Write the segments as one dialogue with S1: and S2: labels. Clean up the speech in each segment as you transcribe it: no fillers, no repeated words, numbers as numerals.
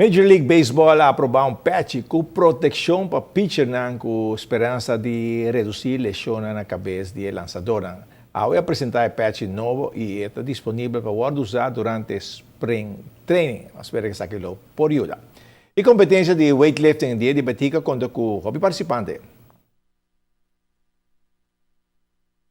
S1: Major League Baseball aprova um patch com proteção para pitcher com esperança de reduzir lesões na cabeça do lançador. Ao apresentar o patch novo e está disponível para usar durante Spring Training, espero que saque lo por ajuda. E competência de weightlifting dia de batica conta com o hobby participante.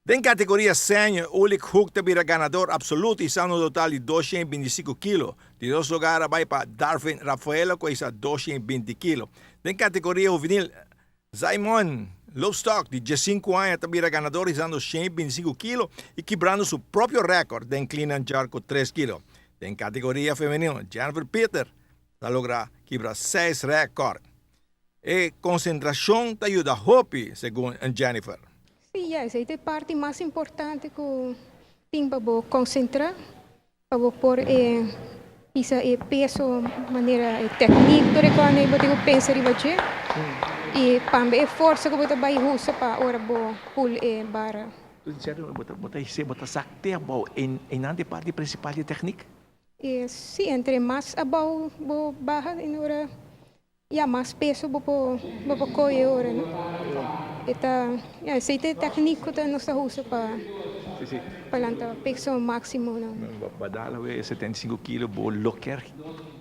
S2: Den categoria senior, Ulik Hook tabira ganador absoluto e no total de 225 kg. De dois lugares vai para Darwin Rafaela com essa 220 kg. Den categoria juvenil, Simon Lovestock, de 15 anos, tabira ganador usando 125 kg e quebrando seu próprio recorde de clean and jerk com 3 kg. Den categoria feminino, Jennifer Peter, logra quebrar 6 recordes. E concentração te ajuda a hopi, segundo Jennifer.
S3: Sí, esa es la parte más importante que tengo para concentrar, para por esa peso, manera técnica, de quando eu tenho pensar em bater, e também força que eu vou usar para ora vou pull barra.
S4: Bota sakte abau em ante parte principal de técnica.
S3: Sim, entre mais abau vou barra em ora, e mais peso vou correr ora, né? Essa técnica que nós usamos para lançar peso máximo.
S4: Badala 75 kg, vou locker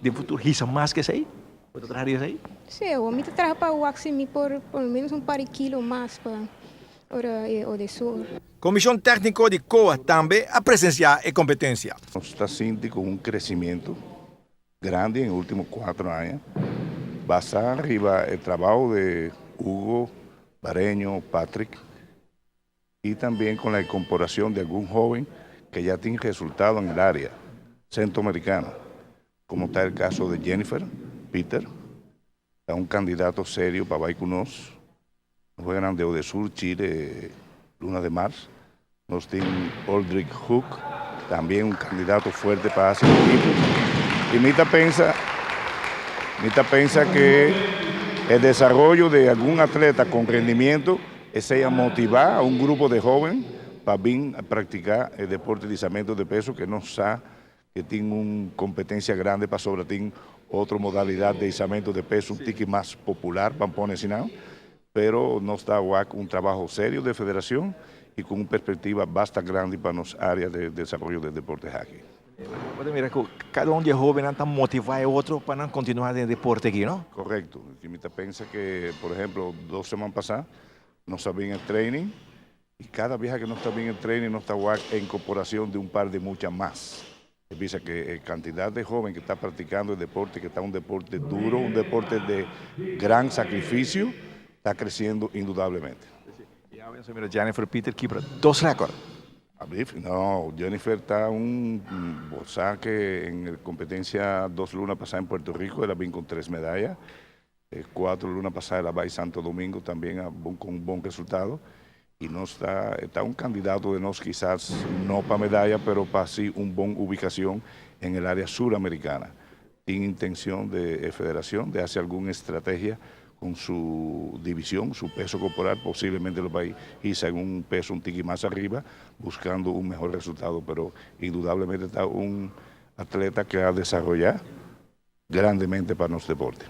S4: de futuro hisa mais que isso aí? Pode trazer isso aí?
S3: Sim, eu me trago para o máximo por menos par de quilos mais para o de sul.
S2: Comissão Técnica de COA também a presenciar e competência.
S5: Está sentindo com crescimento grande nos últimos 4 anos. Basta arriba o trabalho de Hugo, Bareño, Patrick, y también con la incorporación de algún joven que ya tiene resultado en el área centroamericana, como está el caso de Jennifer Peter, es un candidato serio para Baikonur, juegan de Odesur, Chile, Luna de Mars. Nos tiene Aldrich Hook, también un candidato fuerte para ese equipo. Y Mita piensa que el desarrollo de algún atleta con rendimiento es ella motivar a un grupo de jóvenes para bien practicar el deporte de izamiento de peso que no sabe que tiene una competencia grande para sobre ti otra modalidad de izamiento de peso un tiki más popular, pero no está un trabajo serio de federación y con una perspectiva bastante grande para las áreas de desarrollo del deporte hockey.
S4: Pode mirar que cada um de jovem está motivar o outro para continuar no deporte aqui, não?
S5: Correcto. Quimita piensa que, por ejemplo, 2 semanas pasadas no está bien el training y cada vieja que no está bien el training no está en incorporación de un par de muchas más. Piensa que la cantidad de jóvenes que está practicando el deporte, que está un deporte duro, un deporte de gran sacrificio, está creciendo indudablemente.
S4: E agora, mira, Jennifer Peter quebra 2 recordes.
S5: No, Jennifer está que en la competencia 2 lunas pasadas en Puerto Rico, ella vino con 3 medallas, 4 lunas pasadas la va en Santo Domingo también con un buen resultado, y no está un candidato de nos quizás no para medalla, pero para sí una buena ubicación en el área suramericana. Tiene intención de federación de hacer alguna estrategia con su división, su peso corporal, posiblemente lo va a ir en un peso un tiki más arriba, buscando un mejor resultado, pero indudablemente está un atleta que ha desarrollado grandemente para nuestro deporte.